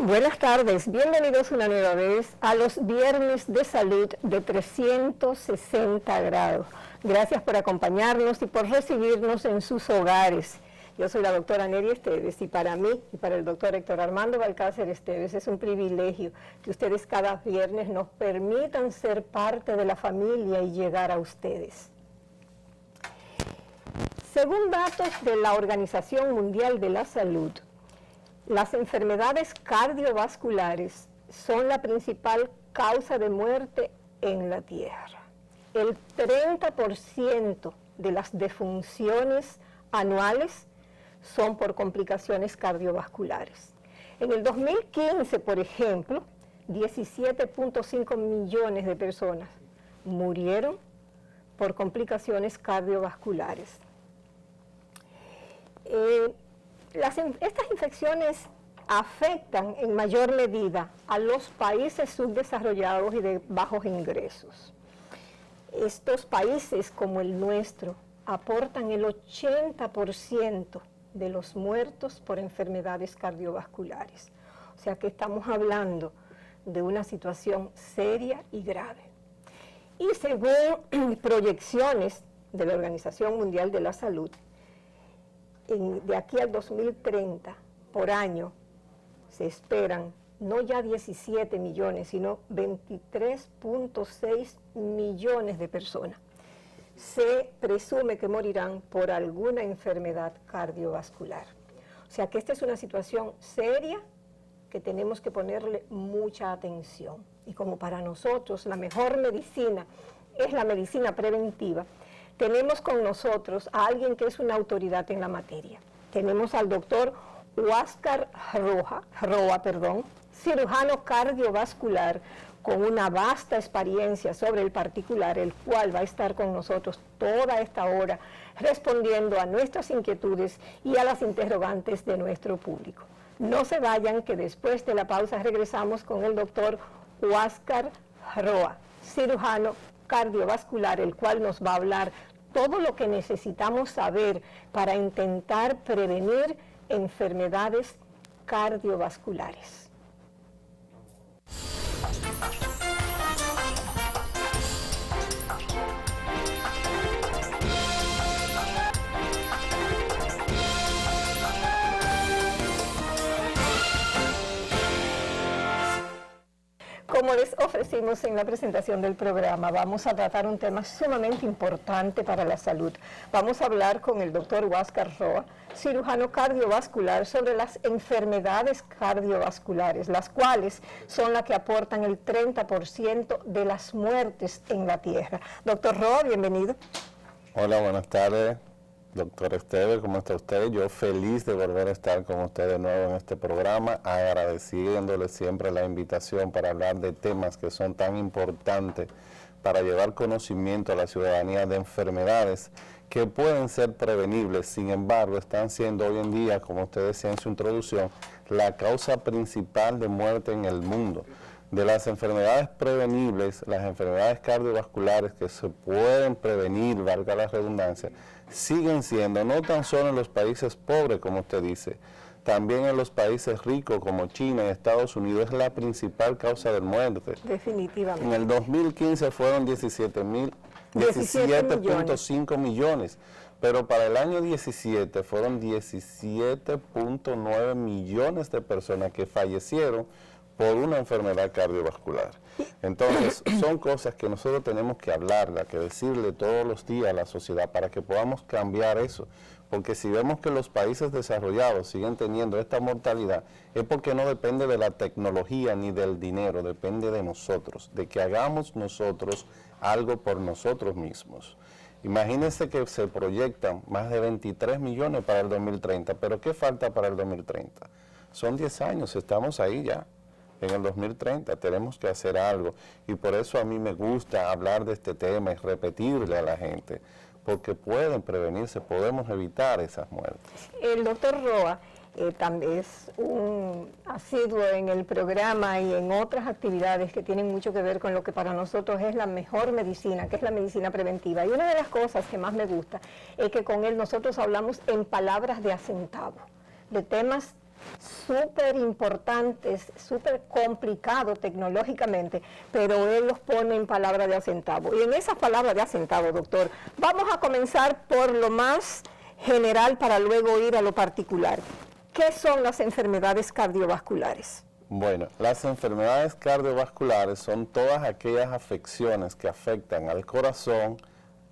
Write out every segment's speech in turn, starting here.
Buenas tardes, bienvenidos una nueva vez a los Viernes de Salud de 360 grados. Gracias por acompañarnos y por recibirnos en sus hogares. Yo soy la doctora Nery Esteves y para mí y para el doctor Héctor Armando Balcácer Esteves es un privilegio que ustedes cada viernes nos permitan ser parte de la familia y llegar a ustedes. Según datos de la Organización Mundial de la Salud, las enfermedades cardiovasculares son la principal causa de muerte en la Tierra. El 30% de las defunciones anuales son por complicaciones cardiovasculares. En el 2015, por ejemplo, 17.5 millones de personas murieron por complicaciones cardiovasculares. Estas infecciones afectan en mayor medida a los países subdesarrollados y de bajos ingresos. Estos países, como el nuestro, aportan el 80% de los muertos por enfermedades cardiovasculares. O sea que estamos hablando de una situación seria y grave. Y según proyecciones de la Organización Mundial de la Salud, de aquí al 2030, por año, se esperan no ya 17 millones, sino 23.6 millones de personas. Se presume que morirán por alguna enfermedad cardiovascular. O sea que esta es una situación seria que tenemos que ponerle mucha atención. Y como para nosotros la mejor medicina es la medicina preventiva, tenemos con nosotros a alguien que es una autoridad en la materia. Tenemos al doctor Huáscar Roa, cirujano cardiovascular con una vasta experiencia sobre el particular, el cual va a estar con nosotros toda esta hora respondiendo a nuestras inquietudes y a las interrogantes de nuestro público. No se vayan, que después de la pausa regresamos con el doctor Huáscar Roa, cirujano cardiovascular, el cual nos va a hablar todo lo que necesitamos saber para intentar prevenir enfermedades cardiovasculares. Como les ofrecimos en la presentación del programa, vamos a tratar un tema sumamente importante para la salud. Vamos a hablar con el doctor Huáscar Roa, cirujano cardiovascular, sobre las enfermedades cardiovasculares, las cuales son las que aportan el 30% de las muertes en la Tierra. Doctor Roa, bienvenido. Hola, buenas tardes. Doctor Esteves, ¿cómo está usted? Yo feliz de volver a estar con usted de nuevo en este programa, agradeciéndole siempre la invitación para hablar de temas que son tan importantes para llevar conocimiento a la ciudadanía de enfermedades que pueden ser prevenibles, sin embargo, están siendo hoy en día, como usted decía en su introducción, la causa principal de muerte en el mundo. De las enfermedades prevenibles, las enfermedades cardiovasculares que se pueden prevenir, valga la redundancia, siguen siendo, no tan solo en los países pobres, como usted dice, también en los países ricos como China y Estados Unidos, es la principal causa de muerte. Definitivamente. En el 2015 fueron 17.5 millones, pero para el año 17 fueron 17.9 millones de personas que fallecieron por una enfermedad cardiovascular. Entonces, son cosas que nosotros tenemos que hablarla, que decirle todos los días a la sociedad para que podamos cambiar eso. Porque si vemos que los países desarrollados siguen teniendo esta mortalidad, es porque no depende de la tecnología ni del dinero, depende de nosotros, de que hagamos nosotros algo por nosotros mismos. Imagínense que se proyectan más de 23 millones para el 2030, pero ¿qué falta para el 2030? Son 10 años, estamos ahí ya. En el 2030 tenemos que hacer algo y por eso a mí me gusta hablar de este tema y repetirle a la gente, porque pueden prevenirse, podemos evitar esas muertes. El doctor Roa también es un asiduo en el programa y en otras actividades que tienen mucho que ver con lo que para nosotros es la mejor medicina, que es la medicina preventiva. Y una de las cosas que más me gusta es que con él nosotros hablamos en palabras de a centavo, de temas súper importantes, súper complicados tecnológicamente, pero él los pone en palabras de a centavo. Y en esas palabras de a centavo, doctor, vamos a comenzar por lo más general para luego ir a lo particular. ¿Qué son las enfermedades cardiovasculares? Bueno, las enfermedades cardiovasculares son todas aquellas afecciones que afectan al corazón,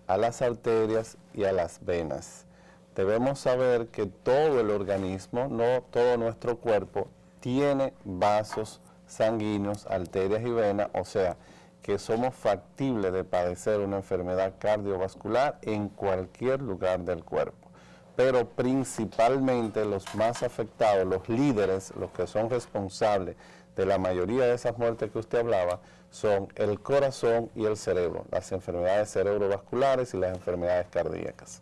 a las arterias y a las venas. Debemos saber que todo el organismo, no todo nuestro cuerpo, tiene vasos sanguíneos, arterias y venas, o sea, que somos factibles de padecer una enfermedad cardiovascular en cualquier lugar del cuerpo. Pero principalmente los más afectados, los líderes, los que son responsables de la mayoría de esas muertes que usted hablaba, son el corazón y el cerebro, las enfermedades cerebrovasculares y las enfermedades cardíacas.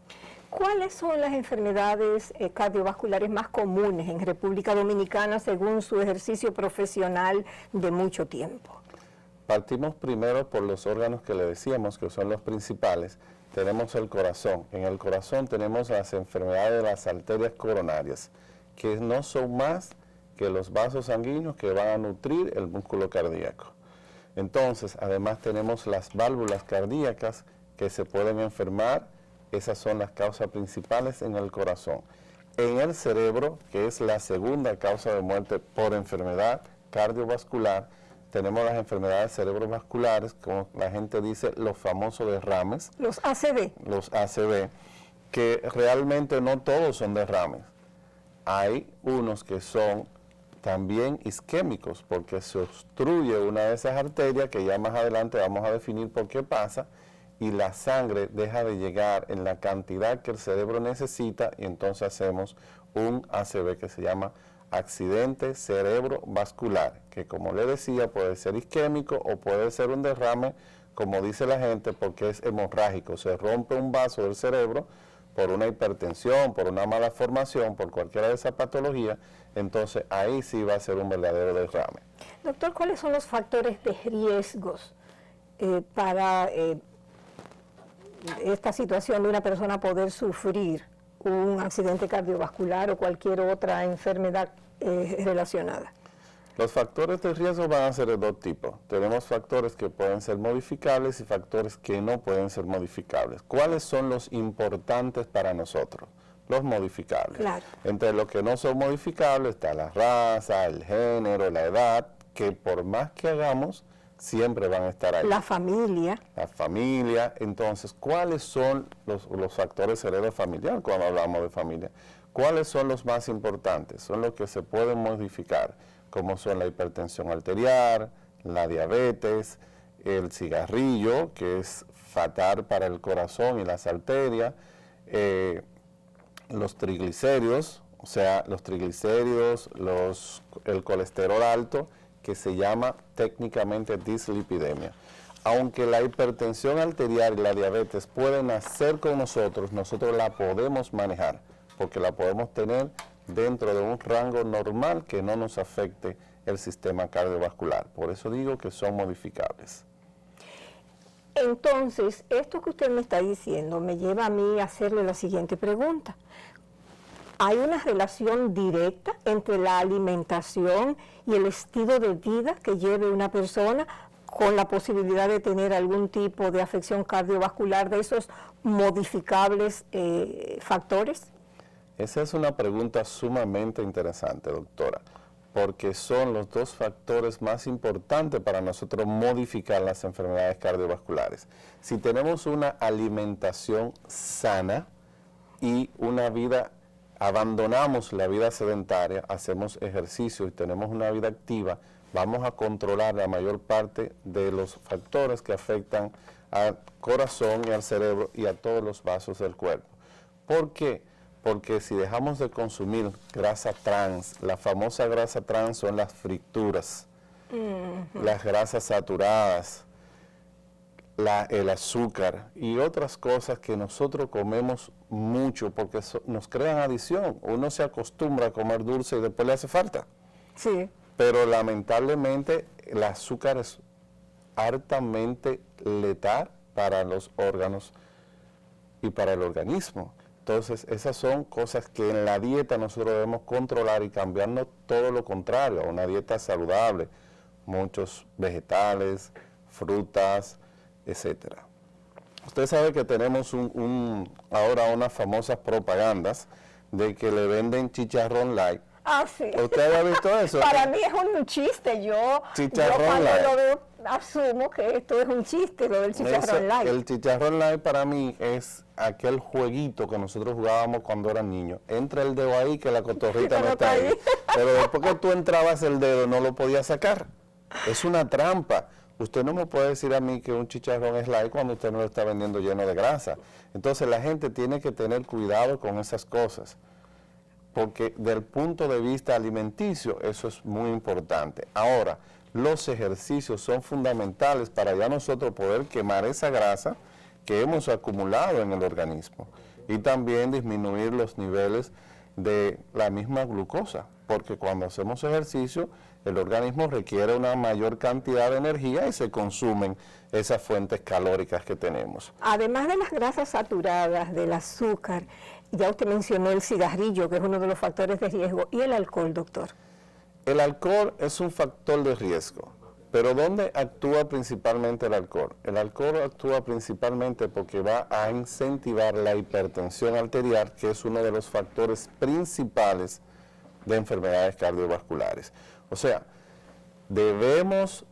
¿Cuáles son las enfermedades cardiovasculares más comunes en República Dominicana según su ejercicio profesional de mucho tiempo? Partimos primero por los órganos que le decíamos que son los principales. Tenemos el corazón. En el corazón tenemos las enfermedades de las arterias coronarias, que no son más que los vasos sanguíneos que van a nutrir el músculo cardíaco. Entonces, además tenemos las válvulas cardíacas que se pueden enfermar. Esas son las causas principales en el corazón. En el cerebro, que es la segunda causa de muerte por enfermedad cardiovascular, tenemos las enfermedades cerebrovasculares, como la gente dice, los famosos derrames. Los ACV. Los ACV, que realmente no todos son derrames. Hay unos que son también isquémicos, porque se obstruye una de esas arterias, que ya más adelante vamos a definir por qué pasa, y la sangre deja de llegar en la cantidad que el cerebro necesita, y entonces hacemos un ACV que se llama accidente cerebrovascular, que como le decía puede ser isquémico o puede ser un derrame, como dice la gente, porque es hemorrágico, se rompe un vaso del cerebro por una hipertensión, por una mala formación, por cualquiera de esas patologías, entonces ahí sí va a ser un verdadero derrame. Doctor, ¿cuáles son los factores de riesgos para esta situación de una persona poder sufrir un accidente cardiovascular o cualquier otra enfermedad relacionada? Los factores de riesgo van a ser de dos tipos. Tenemos factores que pueden ser modificables y factores que no pueden ser modificables. ¿Cuáles son los importantes para nosotros? Los modificables. Claro. Entre los que no son modificables está la raza, el género, la edad, que por más que hagamos, siempre van a estar ahí. La familia. La familia. Entonces, ¿cuáles son los factores heredos familiares cuando hablamos de familia? ¿Cuáles son los más importantes? Son los que se pueden modificar, como son la hipertensión arterial, la diabetes, el cigarrillo, que es fatal para el corazón y las arterias, los triglicéridos, o sea, los triglicéridos, el colesterol alto, que se llama técnicamente dislipidemia. Aunque la hipertensión arterial y la diabetes pueden nacer con nosotros la podemos manejar, porque la podemos tener dentro de un rango normal que no nos afecte el sistema cardiovascular. Por eso digo que son modificables. Entonces, esto que usted me está diciendo me lleva a mí a hacerle la siguiente pregunta. ¿Hay una relación directa entre la alimentación y el estilo de vida que lleve una persona con la posibilidad de tener algún tipo de afección cardiovascular de esos modificables factores? Esa es una pregunta sumamente interesante, doctora, porque son los dos factores más importantes para nosotros modificar las enfermedades cardiovasculares. Si tenemos una alimentación sana y una vida, abandonamos la vida sedentaria, hacemos ejercicio y tenemos una vida activa, vamos a controlar la mayor parte de los factores que afectan al corazón y al cerebro y a todos los vasos del cuerpo. ¿Por qué? Porque si dejamos de consumir grasa trans, la famosa grasa trans son las frituras, las grasas saturadas, el azúcar y otras cosas que nosotros comemos mucho porque nos crean adicción. Uno se acostumbra a comer dulce y después le hace falta. Sí. Pero lamentablemente el azúcar es altamente letal para los órganos y para el organismo. Entonces, esas son cosas que en la dieta nosotros debemos controlar y cambiarnos todo lo contrario, a una dieta saludable, muchos vegetales, frutas, etcétera. Usted sabe que tenemos ahora unas famosas propagandas de que le venden chicharrón light. Ah, sí. ¿Usted había visto eso? Para mí es un chiste. Yo cuando light. lo veo asumo que esto es un chiste, lo del chicharrón light. El chicharrón light para mí es aquel jueguito que nosotros jugábamos cuando eran niños. Entra el dedo ahí que la cotorrita no está ahí. Pero después que tú entrabas el dedo no lo podías sacar. Es una trampa. Usted no me puede decir a mí que un chicharrón es light cuando usted no lo está vendiendo lleno de grasa. Entonces la gente tiene que tener cuidado con esas cosas, porque del punto de vista alimenticio eso es muy importante. Ahora, los ejercicios son fundamentales para ya nosotros poder quemar esa grasa que hemos acumulado en el organismo y también disminuir los niveles de la misma glucosa, porque cuando hacemos ejercicio el organismo requiere una mayor cantidad de energía y se consumen esas fuentes calóricas que tenemos. Además de las grasas saturadas, del azúcar, ya usted mencionó el cigarrillo, que es uno de los factores de riesgo, y el alcohol, doctor. El alcohol es un factor de riesgo, pero ¿dónde actúa principalmente el alcohol? El alcohol actúa principalmente porque va a incentivar la hipertensión arterial, que es uno de los factores principales de enfermedades cardiovasculares. O sea, debemos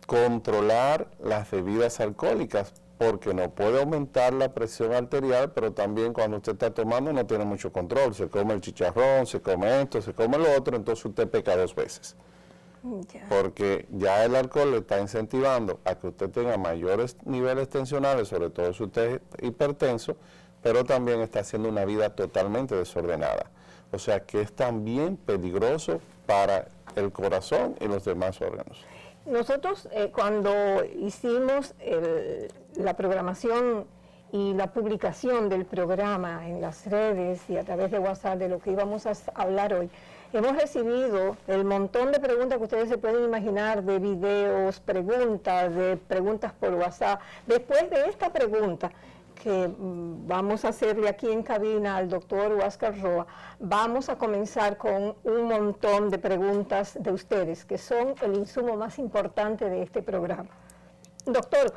controlar las bebidas alcohólicas porque no puede aumentar la presión arterial, pero también cuando usted está tomando no tiene mucho control. Se come el chicharrón, se come esto, se come lo otro, entonces usted peca 2 veces. Porque ya el alcohol le está incentivando a que usted tenga mayores niveles tensionales, sobre todo si usted es hipertenso, pero también está haciendo una vida totalmente desordenada. O sea que es también peligroso para el corazón y los demás órganos. Nosotros cuando hicimos la programación y la publicación del programa en las redes y a través de WhatsApp de lo que íbamos a hablar hoy, hemos recibido el montón de preguntas que ustedes se pueden imaginar, de videos, de preguntas por WhatsApp. Después de esta pregunta que vamos a hacerle aquí en cabina al doctor Huáscar Roa, vamos a comenzar con un montón de preguntas de ustedes, que son el insumo más importante de este programa. Doctor,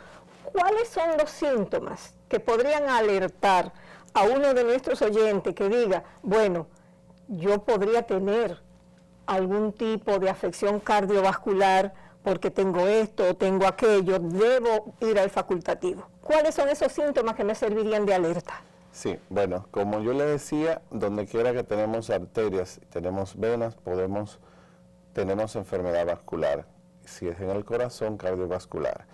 ¿cuáles son los síntomas que podrían alertar a uno de nuestros oyentes que diga, bueno, yo podría tener algún tipo de afección cardiovascular porque tengo esto o tengo aquello, debo ir al facultativo? ¿Cuáles son esos síntomas que me servirían de alerta? Sí, bueno, como yo le decía, donde quiera que tenemos arterias, tenemos venas, tenemos enfermedad vascular. Si es en el corazón, cardiovascular.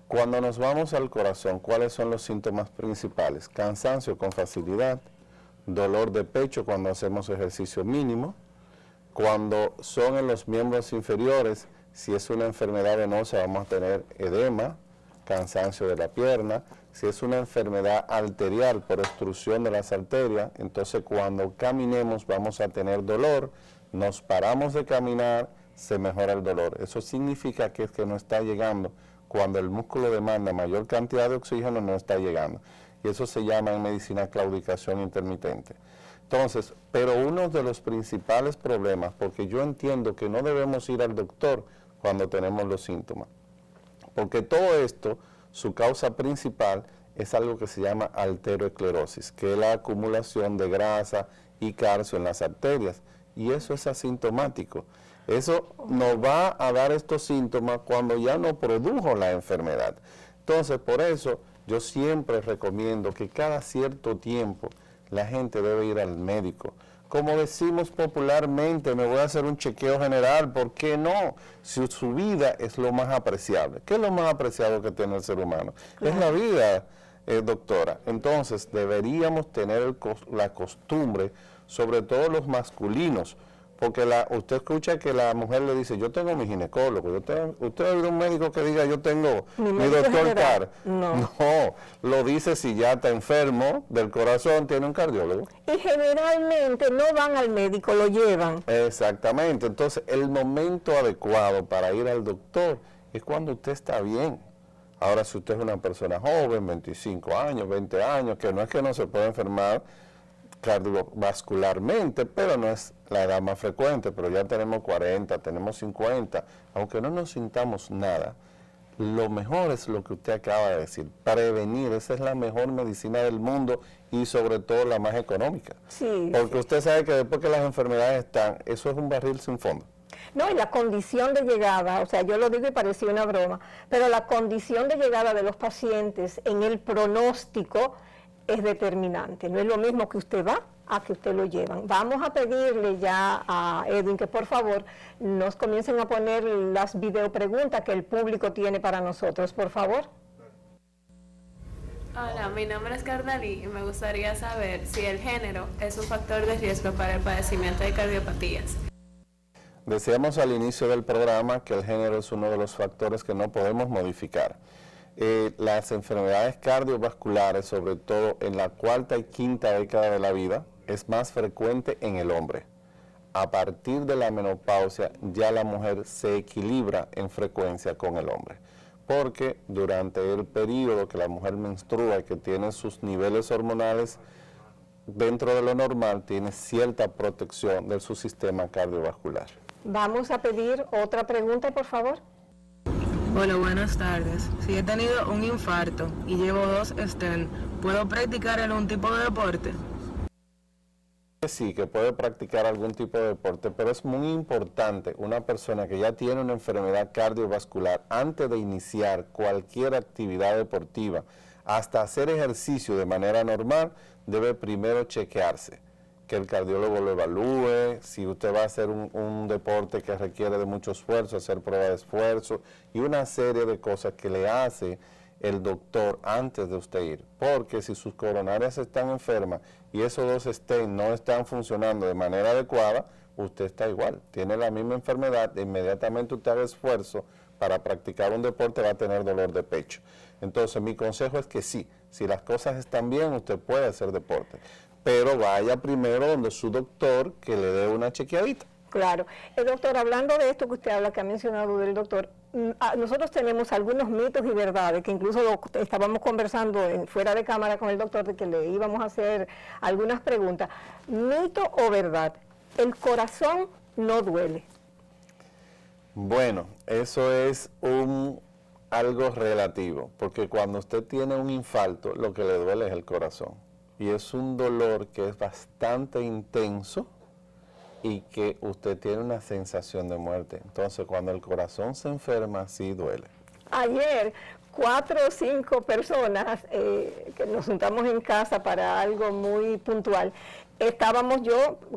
Cuando nos vamos al corazón, ¿cuáles son los síntomas principales? Cansancio con facilidad, dolor de pecho cuando hacemos ejercicio mínimo, cuando son en los miembros inferiores, si es una enfermedad venosa vamos a tener edema, cansancio de la pierna. Si es una enfermedad arterial por obstrucción de las arterias, entonces cuando caminemos vamos a tener dolor, nos paramos de caminar, se mejora el dolor. Eso significa que es que no está llegando, cuando el músculo demanda mayor cantidad de oxígeno no está llegando. Y eso se llama en medicina claudicación intermitente. Entonces, pero uno de los principales problemas, porque yo entiendo que no debemos ir al doctor cuando tenemos los síntomas, porque todo esto, su causa principal es algo que se llama arterioesclerosis, que es la acumulación de grasa y calcio en las arterias, y eso es asintomático. Eso nos va a dar estos síntomas cuando ya no produjo la enfermedad. Entonces, por eso yo siempre recomiendo que cada cierto tiempo la gente debe ir al médico. Como decimos popularmente, me voy a hacer un chequeo general, ¿por qué no? Si su vida es lo más apreciable. ¿Qué es lo más apreciado que tiene el ser humano? Claro. Es la vida, doctora. Entonces, deberíamos tener la costumbre, sobre todo los masculinos, porque usted escucha que la mujer le dice, yo tengo mi ginecólogo, usted ha oído un médico que diga, yo tengo mi doctor Carr. No, lo dice si ya está enfermo del corazón, tiene un cardiólogo. Y generalmente no van al médico, lo llevan. Exactamente, entonces el momento adecuado para ir al doctor es cuando usted está bien. Ahora, si usted es una persona joven, 25 años, 20 años, que no es que no se pueda enfermar cardiovascularmente, pero no es la edad más frecuente, pero ya tenemos 40, tenemos 50, aunque no nos sintamos nada, lo mejor es lo que usted acaba de decir, prevenir, esa es la mejor medicina del mundo y sobre todo la más económica. Sí, porque sí. usted sabe que después que las enfermedades están, eso es un barril sin fondo. No, y la condición de llegada, o sea, yo lo digo y parecía una broma, pero la condición de llegada de los pacientes en el pronóstico es determinante. No es lo mismo que usted va a que usted lo llevan. Vamos a pedirle ya a Edwin que por favor nos comiencen a poner las videopreguntas que el público tiene para nosotros, por favor. Hola, mi nombre es Cardalí y me gustaría saber si el género es un factor de riesgo para el padecimiento de cardiopatías. Decíamos al inicio del programa que el género es uno de los factores que no podemos modificar. Las enfermedades cardiovasculares, sobre todo en la cuarta y quinta década de la vida, es más frecuente en el hombre. A partir de la menopausia ya la mujer se equilibra en frecuencia con el hombre, porque durante el periodo que la mujer menstrua y que tiene sus niveles hormonales dentro de lo normal, tiene cierta protección de su sistema cardiovascular. Vamos a pedir otra pregunta, por favor. Hola, buenas tardes. Si he tenido un infarto y llevo 2 stents, ¿puedo practicar algún tipo de deporte? Sí, que puede practicar algún tipo de deporte, pero es muy importante una persona que ya tiene una enfermedad cardiovascular, antes de iniciar cualquier actividad deportiva, hasta hacer ejercicio de manera normal, debe primero chequearse, que el cardiólogo lo evalúe, si usted va a hacer un deporte que requiere de mucho esfuerzo, hacer prueba de esfuerzo y una serie de cosas que le hace el doctor antes de usted ir, porque si sus coronarias están enfermas y esos 2 stents no están funcionando de manera adecuada, usted está igual, tiene la misma enfermedad, inmediatamente usted haga esfuerzo para practicar un deporte, va a tener dolor de pecho. Entonces mi consejo es que sí, si las cosas están bien, usted puede hacer deporte, pero vaya primero donde su doctor que le dé una chequeadita. Claro. Doctor, hablando de esto que usted habla, que ha mencionado del doctor, nosotros tenemos algunos mitos y verdades, que incluso estábamos conversando fuera de cámara con el doctor, de que le íbamos a hacer algunas preguntas. ¿Mito o verdad? El corazón no duele. Bueno, eso es algo relativo, porque cuando usted tiene un infarto, lo que le duele es el corazón. Y es un dolor que es bastante intenso, y que usted tiene una sensación de muerte. Entonces, cuando el corazón se enferma, sí duele. Ayer, 4 o 5 personas que nos juntamos en casa para algo muy puntual,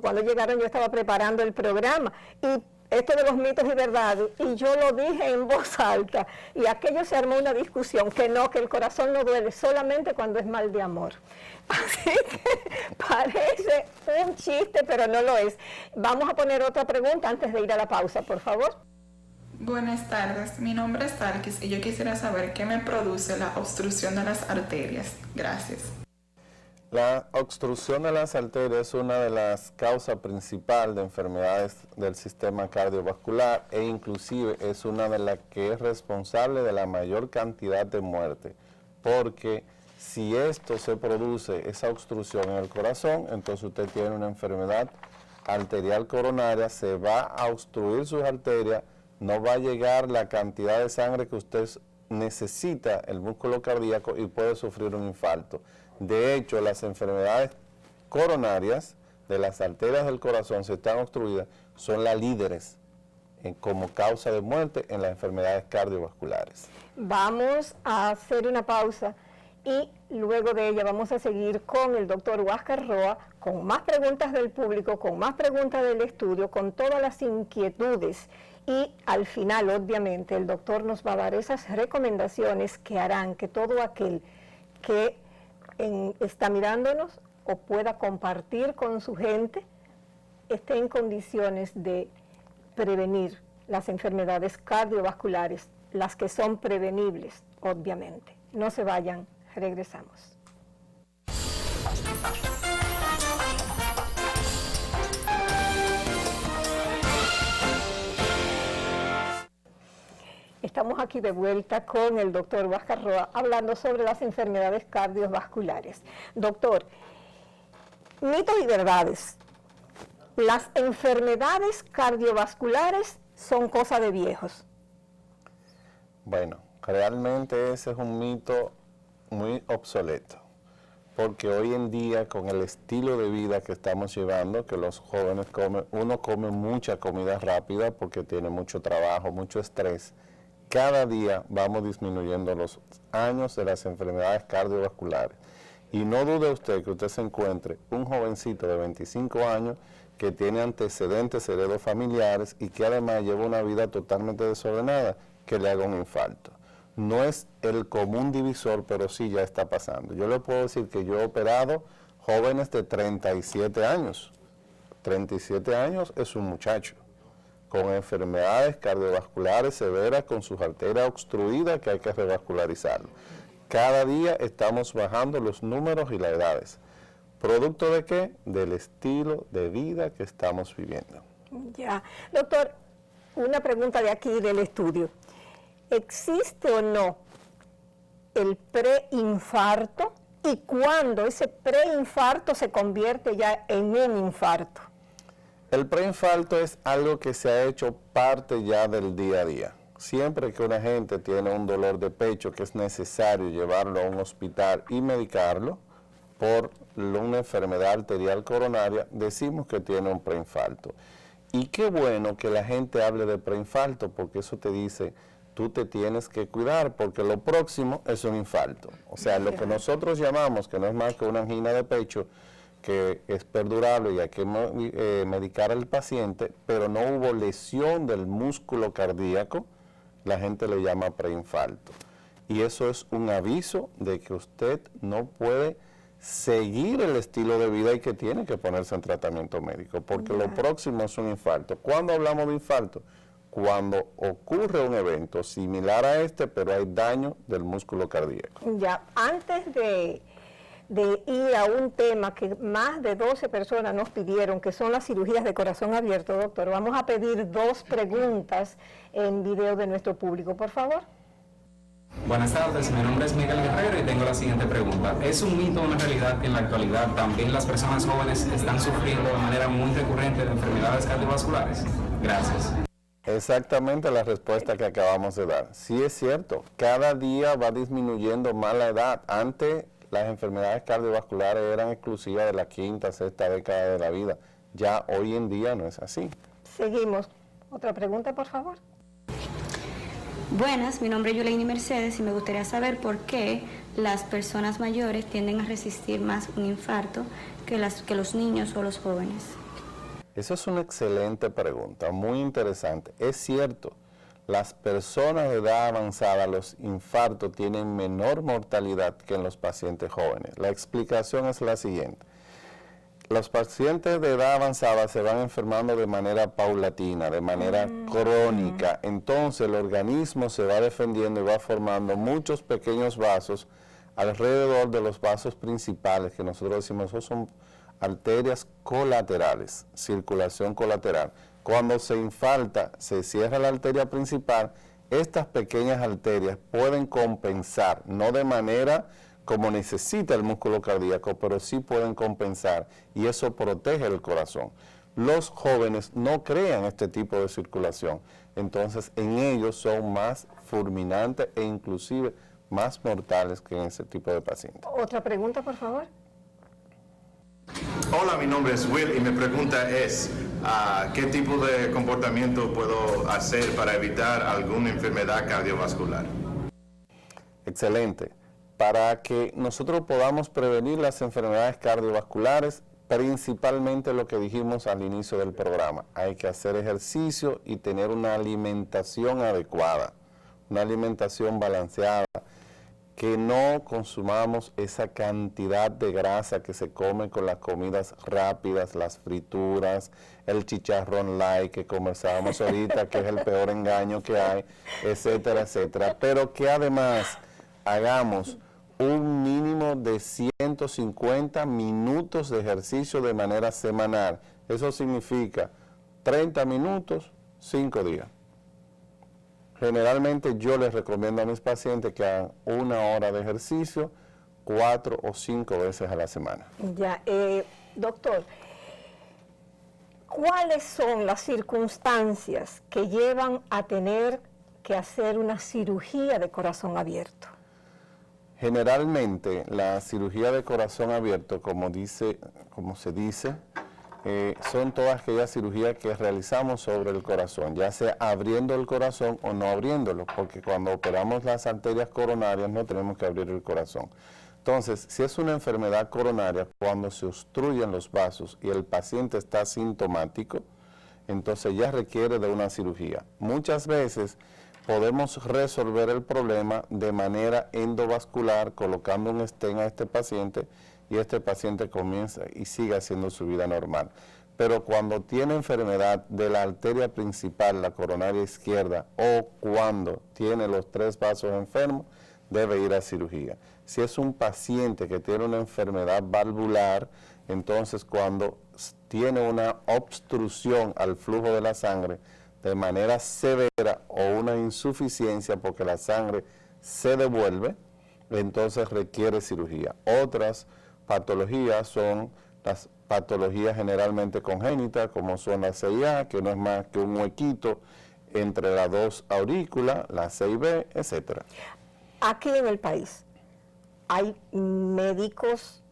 cuando llegaron yo estaba preparando el programa, y esto de los mitos y verdades, y yo lo dije en voz alta, y aquello se armó una discusión, que el corazón no duele, solamente cuando es mal de amor. Así que parece un chiste, pero no lo es. Vamos a poner otra pregunta antes de ir a la pausa, por favor. Buenas tardes, mi nombre es Talkis y yo quisiera saber qué me produce la obstrucción de las arterias. Gracias. La obstrucción de las arterias es una de las causas principales de enfermedades del sistema cardiovascular e inclusive es una de las que es responsable de la mayor cantidad de muerte, porque si esto se produce, esa obstrucción en el corazón, entonces usted tiene una enfermedad arterial coronaria, se va a obstruir sus arterias, no va a llegar la cantidad de sangre que usted necesita, el músculo cardíaco, y puede sufrir un infarto. De hecho, las enfermedades coronarias de las arterias del corazón, si están obstruidas, son las líderes como causa de muerte en las enfermedades cardiovasculares. Vamos a hacer una pausa y luego de ella vamos a seguir con el doctor Huáscar Roa, con más preguntas del público, con más preguntas del estudio, con todas las inquietudes, y al final, obviamente, el doctor nos va a dar esas recomendaciones que harán que todo aquel que está mirándonos o pueda compartir con su gente esté en condiciones de prevenir las enfermedades cardiovasculares, las que son prevenibles, obviamente. No se vayan, regresamos. Estamos estamos aquí de vuelta con el doctor Huáscar Roa hablando sobre las enfermedades cardiovasculares. Doctor, mitos y verdades. Las enfermedades cardiovasculares son cosa de viejos. Bueno, realmente ese es un mito muy obsoleto, porque hoy en día con el estilo de vida que estamos llevando, que los jóvenes comen, uno come mucha comida rápida porque tiene mucho trabajo, mucho estrés, cada día vamos disminuyendo los años de las enfermedades cardiovasculares. Y no dude usted que usted se encuentre un jovencito de 25 años que tiene antecedentes heredofamiliares y que además lleva una vida totalmente desordenada, que le haga un infarto. No es el común divisor, pero sí ya está pasando. Yo le puedo decir que yo he operado jóvenes de 37 años. 37 años es un muchacho con enfermedades cardiovasculares severas, con sus arterias obstruidas, que hay que revascularizarlo. Cada día estamos bajando los números y las edades. ¿Producto de qué? Del estilo de vida que estamos viviendo. Ya. Doctor, una pregunta de aquí del estudio. ¿Existe o no el preinfarto? ¿Y cuándo ese preinfarto se convierte ya en un infarto? El preinfarto es algo que se ha hecho parte ya del día a día. Siempre que una gente tiene un dolor de pecho que es necesario llevarlo a un hospital y medicarlo por una enfermedad arterial coronaria, decimos que tiene un preinfarto. Y qué bueno que la gente hable de preinfarto, porque eso te dice, tú te tienes que cuidar, porque lo próximo es un infarto. O sea, lo que nosotros llamamos, que no es más que una angina de pecho, que es perdurable y hay que medicar al paciente, pero no hubo lesión del músculo cardíaco, la gente le llama preinfarto. Y eso es un aviso de que usted no puede seguir el estilo de vida y que tiene que ponerse en tratamiento médico, porque lo próximo es un infarto. ¿Cuándo hablamos de infarto? Cuando ocurre un evento similar a este, pero hay daño del músculo cardíaco. Ya, antes de ir a un tema que más de 12 personas nos pidieron, que son las cirugías de corazón abierto, doctor, vamos a pedir 2 preguntas en video de nuestro público, por favor. Buenas tardes, mi nombre es Miguel Guerrero y tengo la siguiente pregunta. ¿Es un mito o una realidad que en la actualidad también las personas jóvenes están sufriendo de manera muy recurrente de enfermedades cardiovasculares? Gracias. Exactamente la respuesta que acabamos de dar. Sí es cierto, cada día va disminuyendo más la edad. Antes las enfermedades cardiovasculares eran exclusivas de la quinta, sexta década de la vida. Ya hoy en día no es así. Seguimos. Otra pregunta, por favor. Buenas, mi nombre es Yulaini Mercedes y me gustaría saber por qué las personas mayores tienden a resistir más un infarto que los niños o los jóvenes. Esa es una excelente pregunta, muy interesante. Es cierto, las personas de edad avanzada, los infartos tienen menor mortalidad que en los pacientes jóvenes. La explicación es la siguiente. Los pacientes de edad avanzada se van enfermando de manera paulatina, de manera crónica. Entonces el organismo se va defendiendo y va formando muchos pequeños vasos alrededor de los vasos principales, que nosotros decimos, esos son arterias colaterales, circulación colateral. Cuando se infarta, se cierra la arteria principal, estas pequeñas arterias pueden compensar, no de manera como necesita el músculo cardíaco, pero sí pueden compensar y eso protege el corazón. Los jóvenes no crean este tipo de circulación, entonces en ellos son más fulminantes e inclusive más mortales que en ese tipo de pacientes. Otra pregunta, por favor. Hola, mi nombre es Will y mi pregunta es, ¿qué tipo de comportamiento puedo hacer para evitar alguna enfermedad cardiovascular? Excelente. Para que nosotros podamos prevenir las enfermedades cardiovasculares, principalmente lo que dijimos al inicio del programa, hay que hacer ejercicio y tener una alimentación adecuada, una alimentación balanceada, que no consumamos esa cantidad de grasa que se come con las comidas rápidas, las frituras, el chicharrón light que conversábamos ahorita, que es el peor engaño que hay, etcétera, etcétera. Pero que además hagamos un mínimo de 150 minutos de ejercicio de manera semanal. Eso significa 30 minutos, 5 días. Generalmente yo les recomiendo a mis pacientes que hagan 1 hora de ejercicio 4 o 5 veces a la semana. Ya, doctor, ¿cuáles son las circunstancias que llevan a tener que hacer una cirugía de corazón abierto? Generalmente la cirugía de corazón abierto, como se dice, son todas aquellas cirugías que realizamos sobre el corazón, ya sea abriendo el corazón o no abriéndolo, porque cuando operamos las arterias coronarias no tenemos que abrir el corazón. Entonces, si es una enfermedad coronaria, cuando se obstruyen los vasos y el paciente está sintomático, entonces ya requiere de una cirugía. Muchas veces podemos resolver el problema de manera endovascular, colocando un stent a este paciente, y este paciente comienza y sigue haciendo su vida normal. Pero cuando tiene enfermedad de la arteria principal, la coronaria izquierda, o cuando tiene los 3 vasos enfermos, debe ir a cirugía. Si es un paciente que tiene una enfermedad valvular, entonces cuando tiene una obstrucción al flujo de la sangre de manera severa o una insuficiencia porque la sangre se devuelve, entonces requiere cirugía. Otras patologías son las patologías generalmente congénitas, como son la CIA, que no es más que un huequito entre las 2 aurículas, la CIB, etcétera. Aquí en el país hay médicos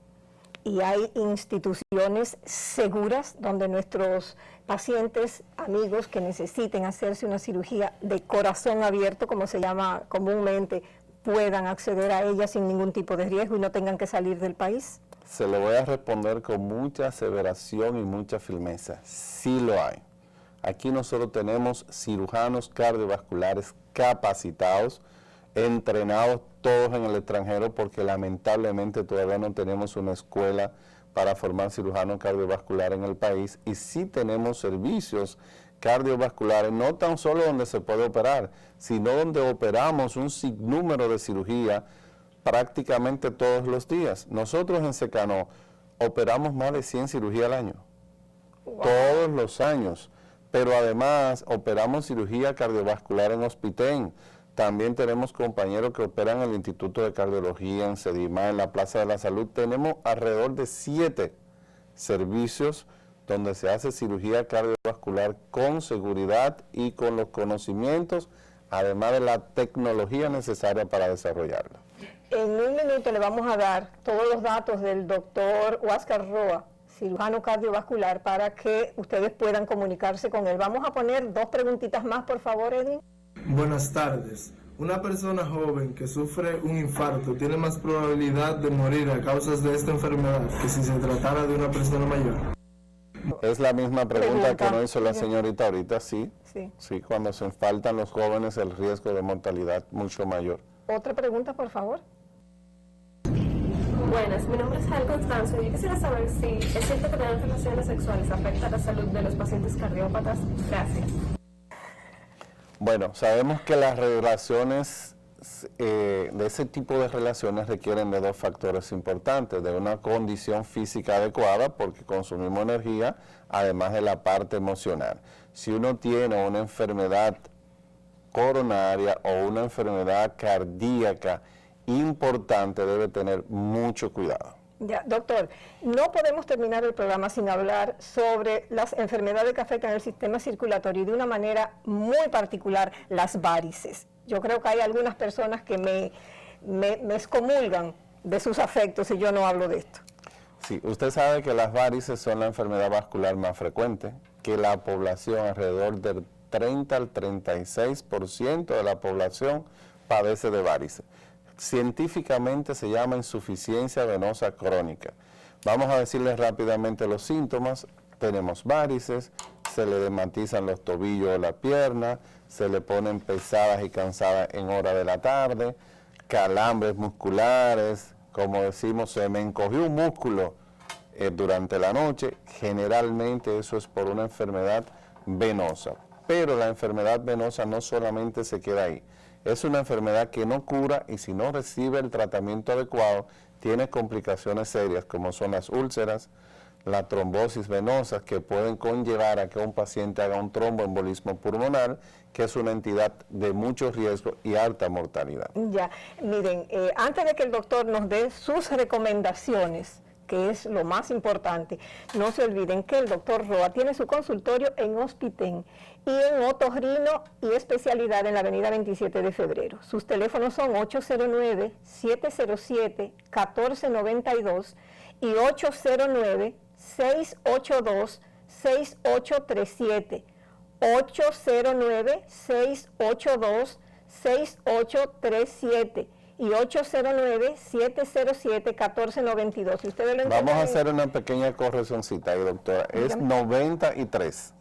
y hay instituciones seguras donde nuestros pacientes, amigos que necesiten hacerse una cirugía de corazón abierto, como se llama comúnmente, puedan acceder a ella sin ningún tipo de riesgo y no tengan que salir del país. Se lo voy a responder con mucha aseveración y mucha firmeza. Sí lo hay. Aquí nosotros tenemos cirujanos cardiovasculares capacitados, entrenados todos en el extranjero, porque lamentablemente todavía no tenemos una escuela para formar cirujanos cardiovasculares en el país, y sí tenemos servicios cardiovasculares, no tan solo donde se puede operar, sino donde operamos un sinnúmero de cirugía prácticamente todos los días. Nosotros en Secano operamos más de 100 cirugías al año, todos los años, pero además operamos cirugía cardiovascular en Hospitén. También tenemos compañeros que operan en el Instituto de Cardiología, en Sedima, en la Plaza de la Salud. Tenemos alrededor de 7 servicios donde se hace cirugía cardiovascular con seguridad y con los conocimientos, además de la tecnología necesaria para desarrollarla. En un minuto le vamos a dar todos los datos del doctor Huáscar Roa, cirujano cardiovascular, para que ustedes puedan comunicarse con él. Vamos a poner 2 preguntitas más, por favor, Edwin. Buenas tardes. Una persona joven que sufre un infarto tiene más probabilidad de morir a causa de esta enfermedad que si se tratara de una persona mayor. Es la misma pregunta que nos hizo la señorita ahorita, sí. Sí, cuando se faltan los jóvenes el riesgo de mortalidad mucho mayor. Otra pregunta, por favor. Buenas, mi nombre es Jael Constancio. Yo quisiera saber si es cierto que tener relaciones sexuales afecta a la salud de los pacientes cardiópatas. Gracias. Bueno, sabemos que las relaciones, de ese tipo de relaciones requieren de 2 factores importantes, de una condición física adecuada, porque consumimos energía, además de la parte emocional. Si uno tiene una enfermedad coronaria o una enfermedad cardíaca importante, debe tener mucho cuidado. Ya, doctor, no podemos terminar el programa sin hablar sobre las enfermedades que afectan el sistema circulatorio y de una manera muy particular las varices. Yo creo que hay algunas personas que me excomulgan de sus afectos si yo no hablo de esto. Sí, usted sabe que las varices son la enfermedad vascular más frecuente, que la población, alrededor del 30 al 36% de la población padece de varices. Científicamente se llama insuficiencia venosa crónica. Vamos a decirles rápidamente los síntomas. Tenemos varices, se le dermatizan los tobillos o la pierna, se le ponen pesadas y cansadas en hora de la tarde, calambres musculares, como decimos, se me encogió un músculo durante la noche. Generalmente eso es por una enfermedad venosa, pero la enfermedad venosa no solamente se queda ahí. Es una enfermedad que no cura, y si no recibe el tratamiento adecuado, tiene complicaciones serias como son las úlceras, la trombosis venosa, que pueden conllevar a que un paciente haga un tromboembolismo pulmonar, que es una entidad de mucho riesgo y alta mortalidad. Ya, miren, antes de que el doctor nos dé sus recomendaciones, que es lo más importante, no se olviden que el doctor Roa tiene su consultorio en Hospitén y en otorrino y especialidad en la avenida 27 de febrero. Sus teléfonos son 809-707-1492 y 809-682-6837. 809-682-6837 y 809-707-1492. Ustedes lo Vamos a encuentran hacer una pequeña correccioncita ahí, doctora. Es 93.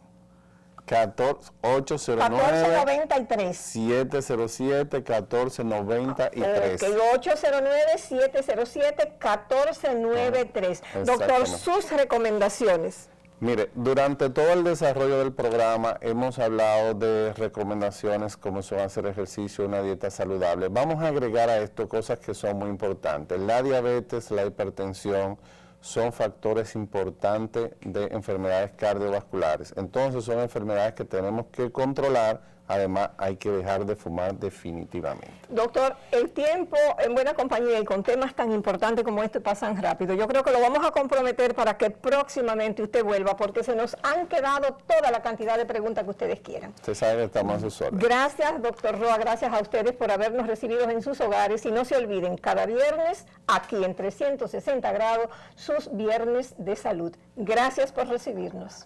809 707 1493. Ok, 809-707-1493. Doctor, sus recomendaciones. Mire, durante todo el desarrollo del programa hemos hablado de recomendaciones como son hacer ejercicio, una dieta saludable. Vamos a agregar a esto cosas que son muy importantes. La diabetes, la hipertensión son factores importantes de enfermedades cardiovasculares. Entonces son enfermedades que tenemos que controlar. Además, hay que dejar de fumar definitivamente. Doctor, el tiempo en buena compañía y con temas tan importantes como este pasan rápido. Yo creo que lo vamos a comprometer para que próximamente usted vuelva, porque se nos han quedado toda la cantidad de preguntas que ustedes quieran. Usted sabe que estamos a sus órdenes. Gracias, doctor Roa, gracias a ustedes por habernos recibido en sus hogares. Y no se olviden, cada viernes, aquí en 360 grados, sus viernes de salud. Gracias por recibirnos.